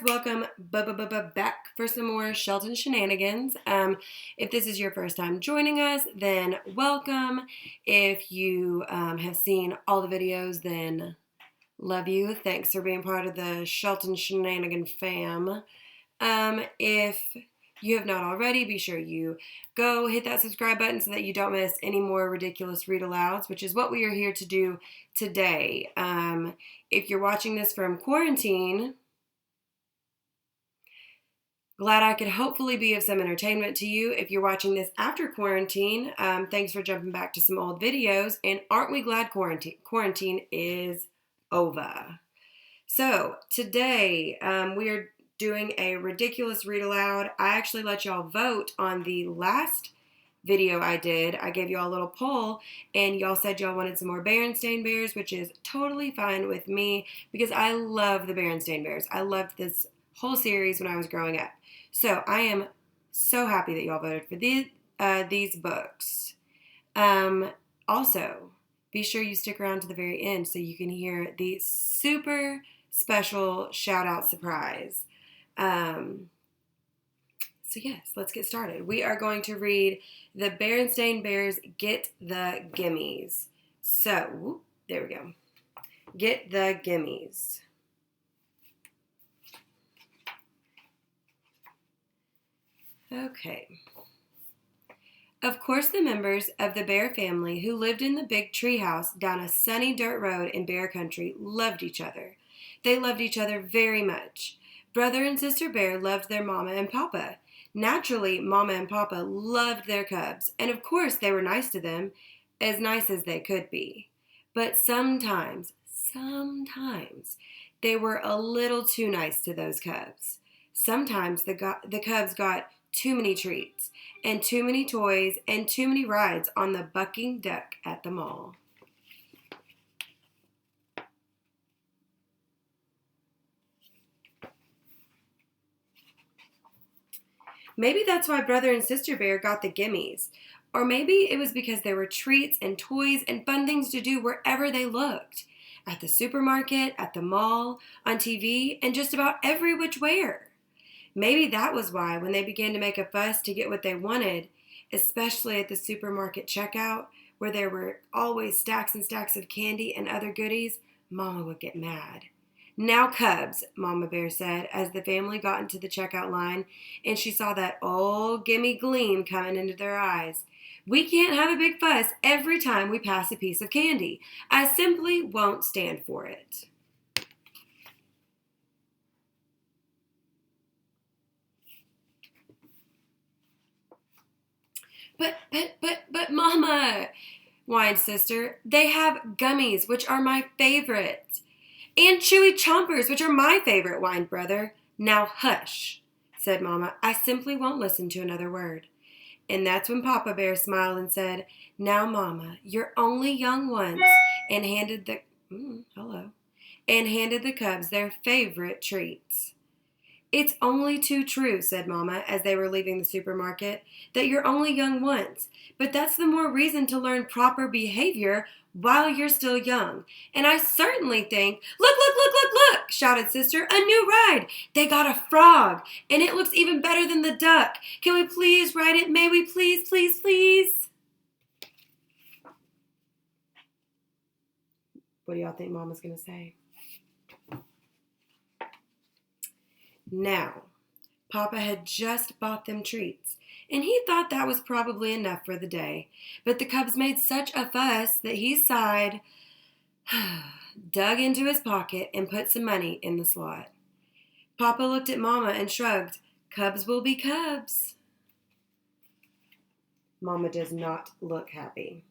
Welcome back for some more Shelton Shenanigans. If this is your first time joining us, then welcome. If you have seen all the videos, then love you. Thanks for being part of the Shelton Shenanigan fam. If you have not already, be sure you go hit that subscribe button so that you don't miss any more ridiculous read-alouds, which is what we are here to do today. If you're watching this from quarantine, glad I could hopefully be of some entertainment to you. If you're watching this after quarantine, thanks for jumping back to some old videos. And aren't we glad quarantine is over? So today we are doing a ridiculous read aloud. I actually let y'all vote on the last video I did. I gave y'all a little poll and y'all said y'all wanted some more Berenstain bears, which is totally fine with me because I love the Berenstain bears. I loved this whole series when I was growing up. So I am so happy that y'all voted for these books. Also, be sure you stick around to the very end so you can hear the super special shout-out surprise. So yes, let's get started. We are going to read The Berenstain Bears Get the Gimmies. So, there we go. Get the Gimmies. Okay. Of course, the members of the Bear family who lived in the big treehouse down a sunny dirt road in Bear Country loved each other. They loved each other very much. Brother and Sister Bear loved their Mama and Papa. Naturally, Mama and Papa loved their cubs, and of course they were nice to them, as nice as they could be. But sometimes, they were a little too nice to those cubs. Sometimes the cubs got too many treats, and too many toys, and too many rides on the bucking duck at the mall. Maybe that's why Brother and Sister Bear got the Gimmies. Or maybe it was because there were treats and toys and fun things to do wherever they looked. At the supermarket, at the mall, on TV, and just about every which where. Maybe that was why, when they began to make a fuss to get what they wanted, especially at the supermarket checkout, where there were always stacks and stacks of candy and other goodies, Mama would get mad. Now, cubs, Mama Bear said, as the family got into the checkout line, and she saw that old gimme gleam coming into their eyes. We can't have a big fuss every time we pass a piece of candy. I simply won't stand for it. But, Mama, whined Sister, they have gummies, which are my favorite. And chewy chompers, which are my favorite, whined Brother. Now hush, said Mama. I simply won't listen to another word. And that's when Papa Bear smiled and said, Now, Mama, you're only young once, and handed the cubs their favorite treats. It's only too true, said Mama, as they were leaving the supermarket, that you're only young once. But that's the more reason to learn proper behavior while you're still young. And I certainly think, look, shouted Sister, a new ride. They got a frog, and it looks even better than the duck. Can we please ride it? May we please, please, please? What do y'all think Mama's going to say? Now, Papa had just bought them treats, and he thought that was probably enough for the day. But the cubs made such a fuss that he sighed, dug into his pocket, and put some money in the slot. Papa looked at Mama and shrugged. Cubs will be cubs. Mama does not look happy.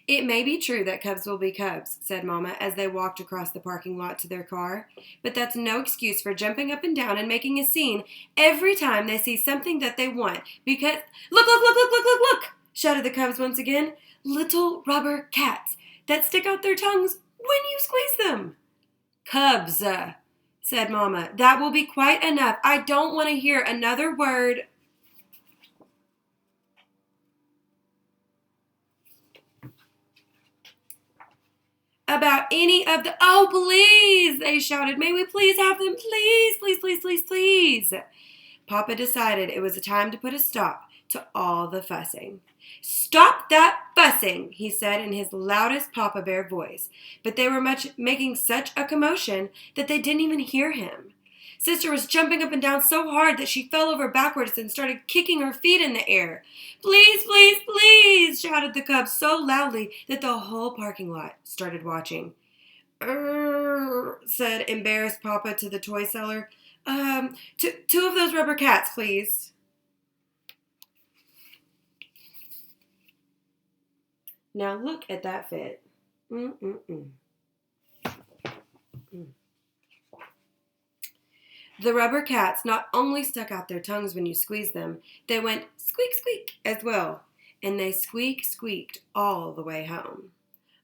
It may be true that cubs will be cubs, said Mama as they walked across the parking lot to their car, but that's no excuse for jumping up and down and making a scene every time they see something that they want, because, look, shouted the cubs once again, little rubber cats that stick out their tongues when you squeeze them. Cubs, said Mama, that will be quite enough. I don't want to hear another word. about any of the... Oh, please, they shouted. May we please have them? Please, please, please, please, please. Papa decided it was a time to put a stop to all the fussing. Stop that fussing, he said in his loudest Papa Bear voice, but they were making such a commotion that they didn't even hear him. Sister was jumping up and down so hard that she fell over backwards and started kicking her feet in the air. Please, please, please, shouted the cubs so loudly that the whole parking lot started watching. Said embarrassed Papa to the toy seller. Two of those rubber cats, please. Now look at that fit. The rubber cats not only stuck out their tongues when you squeezed them, they went squeak, squeak as well, and they squeaked all the way home.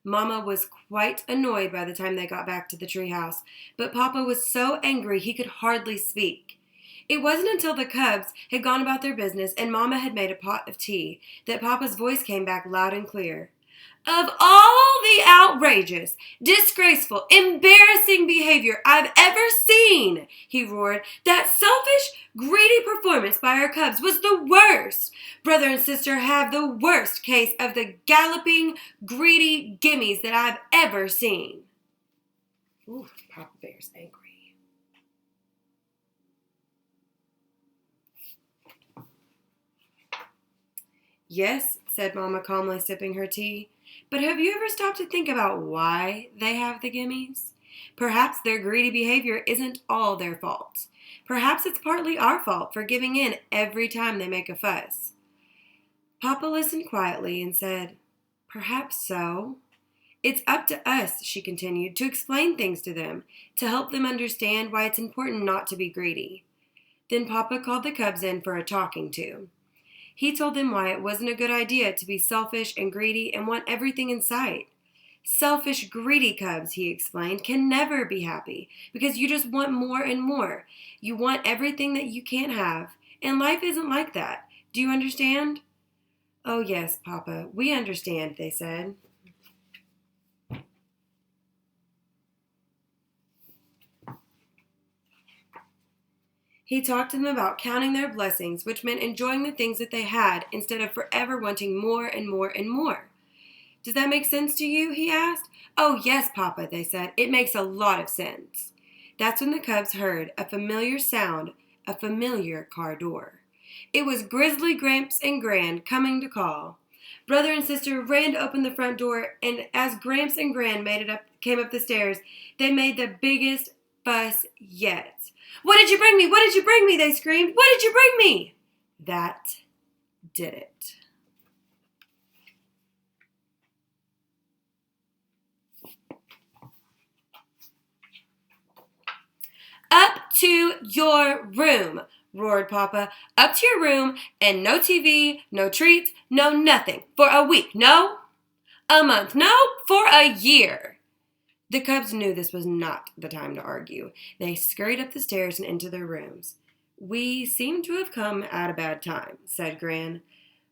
Mama was quite annoyed by the time they got back to the treehouse, but Papa was so angry he could hardly speak. It wasn't until the cubs had gone about their business and Mama had made a pot of tea that Papa's voice came back loud and clear. Of all the outrageous, disgraceful, embarrassing behavior I've ever seen, he roared, that selfish, greedy performance by our cubs was the worst. Brother and sister have the worst case of the galloping, greedy gimmies that I've ever seen. Ooh, Papa Bear's angry. Yes, said Mama calmly sipping her tea. But have you ever stopped to think about why they have the gimmies? Perhaps their greedy behavior isn't all their fault. Perhaps it's partly our fault for giving in every time they make a fuss. Papa listened quietly and said, Perhaps so. It's up to us, she continued, to explain things to them, to help them understand why it's important not to be greedy. Then Papa called the cubs in for a talking to. He told them why it wasn't a good idea to be selfish and greedy and want everything in sight. Selfish, greedy cubs, he explained, can never be happy because you just want more and more. You want everything that you can't have, and life isn't like that. Do you understand? Oh, yes, Papa, we understand, they said. He talked to them about counting their blessings, which meant enjoying the things that they had instead of forever wanting more and more and more. Does that make sense to you? He asked. Oh, yes, Papa, they said. It makes a lot of sense. That's when the cubs heard a familiar sound, a familiar car door. It was Grizzly Gramps and Gran coming to call. Brother and sister ran to open the front door, and as Gramps and Gran came up the stairs, they made the biggest fuss yet. What did you bring me? What did you bring me? They screamed. What did you bring me? That did it. Up to your room, roared Papa. Up to your room, and no TV, no treats, no nothing. For a week, no? A month, no? For a year. The cubs knew this was not the time to argue. They scurried up the stairs and into their rooms. We seem to have come at a bad time, said Gran.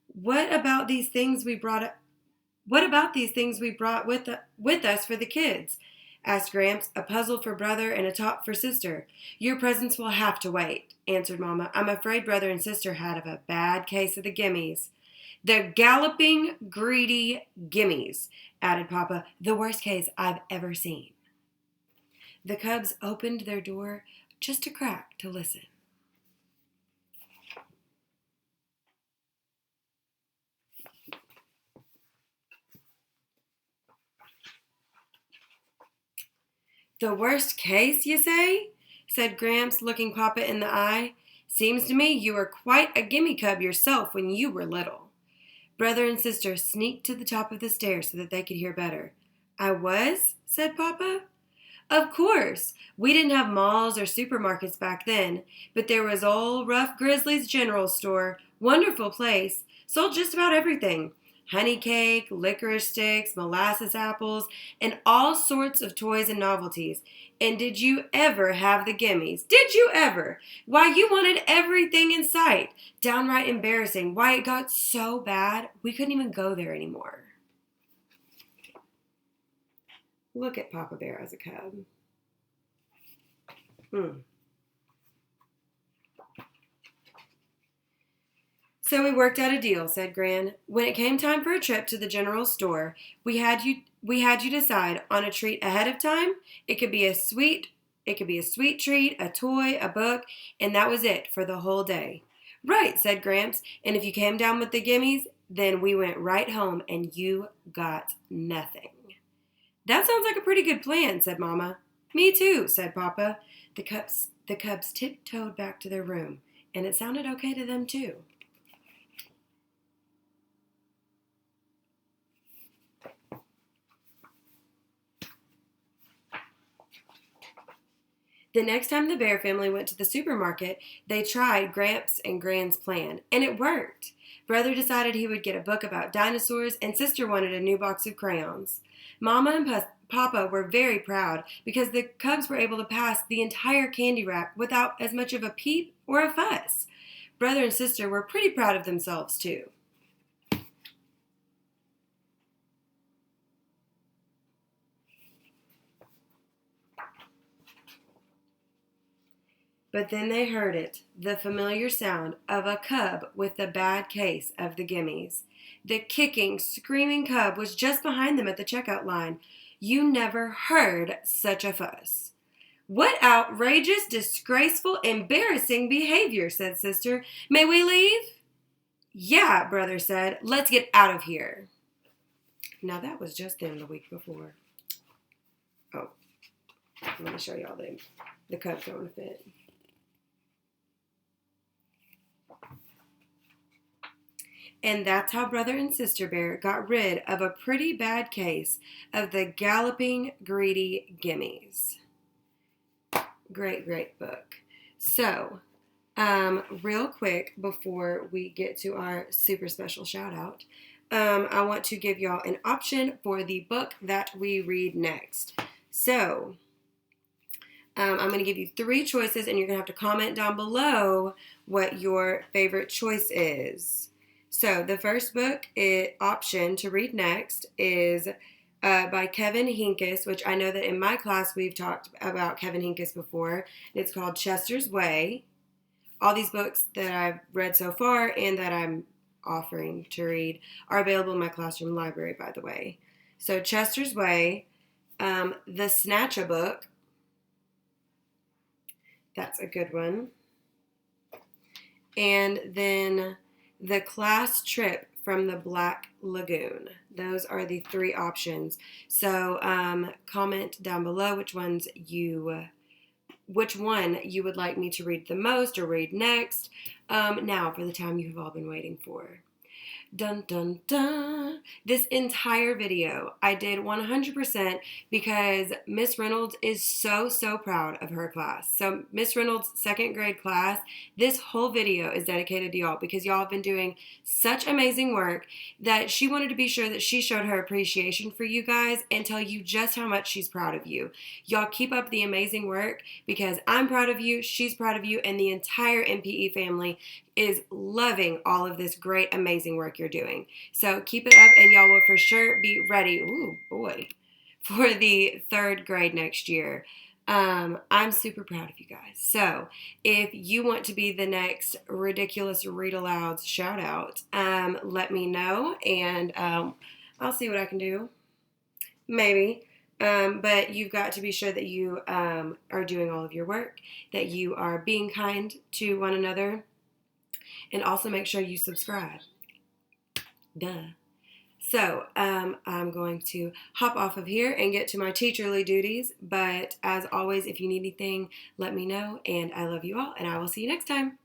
What about these things we brought with us for the kids? Asked Gramps, a puzzle for Brother and a top for Sister. Your presents will have to wait, answered Mama. I'm afraid Brother and Sister had a bad case of the gimmies. The galloping, greedy gimmies, added Papa, the worst case I've ever seen. The cubs opened their door just a crack to listen. The worst case, you say? Said Gramps, looking Papa in the eye. Seems to me you were quite a gimme cub yourself when you were little. Brother and sister sneaked to the top of the stairs so that they could hear better. I was? Said Papa. Of course. We didn't have malls or supermarkets back then, but there was old Rough Grizzly's General Store. Wonderful place. Sold just about everything. Honey cake, licorice sticks, molasses apples, and all sorts of toys and novelties. And did you ever have the gimmies? Did you ever? Why, you wanted everything in sight. Downright embarrassing. Why, it got so bad, we couldn't even go there anymore. Look at Papa Bear as a cub. So we worked out a deal, said Gran. When it came time for a trip to the general store, we had you decide on a treat ahead of time. It could be a sweet treat, a toy, a book, and that was it for the whole day. Right, said Gramps, and if you came down with the Gimmies, then we went right home and you got nothing. That sounds like a pretty good plan, said Mama. Me too, said Papa. The cubs tiptoed back to their room, and it sounded okay to them too. The next time the Bear family went to the supermarket, they tried Gramps and Gran's plan, and it worked. Brother decided he would get a book about dinosaurs, and Sister wanted a new box of crayons. Mama and Papa were very proud because the cubs were able to pass the entire candy rack without as much of a peep or a fuss. Brother and Sister were pretty proud of themselves, too. But then they heard it, the familiar sound of a cub with a bad case of the Gimmies. The kicking, screaming cub was just behind them at the checkout line. You never heard such a fuss. What outrageous, disgraceful, embarrassing behavior, said Sister. May we leave? Yeah, Brother said. Let's get out of here. Now that was just them the week before. Oh, let me show y'all the cub throwing a fit. And that's how Brother and Sister Bear got rid of a pretty bad case of the galloping, greedy Gimmies. Great, great book. So, real quick before we get to our super special shout out, I want to give y'all an option for the book that we read next. So, I'm going to give you 3 choices, and you're going to have to comment down below what your favorite choice is. So the first book option to read next is by Kevin Hinkes, which I know that in my class we've talked about Kevin Hinkes before. It's called Chester's Way. All these books that I've read so far and that I'm offering to read are available in my classroom library, by the way. So Chester's Way, the Snatch-a book. That's a good one. And then The Class Trip from the Black Lagoon. Those are the 3 options. So comment down below which one you would like me to read the most or read next. Now for the time you have all been waiting for. Dun dun dun. This entire video I did 100% because Miss Reynolds is so proud of her class. So Miss Reynolds' 2nd grade class, this whole video is dedicated to y'all because y'all have been doing such amazing work that she wanted to be sure that she showed her appreciation for you guys and tell you just how much she's proud of you. Y'all keep up the amazing work because I'm proud of you, she's proud of you, and the entire MPE family is loving all of this great, amazing work you're doing. So keep it up and y'all will for sure be ready, ooh boy, for the 3rd grade next year. I'm super proud of you guys. So if you want to be the next Ridiculous Read Alouds shout out, let me know and I'll see what I can do. Maybe. But you've got to be sure that you are doing all of your work, that you are being kind to one another, and also make sure you subscribe. Duh. So, I'm going to hop off of here and get to my teacherly duties. But as always, if you need anything, let me know. And I love you all, and I will see you next time.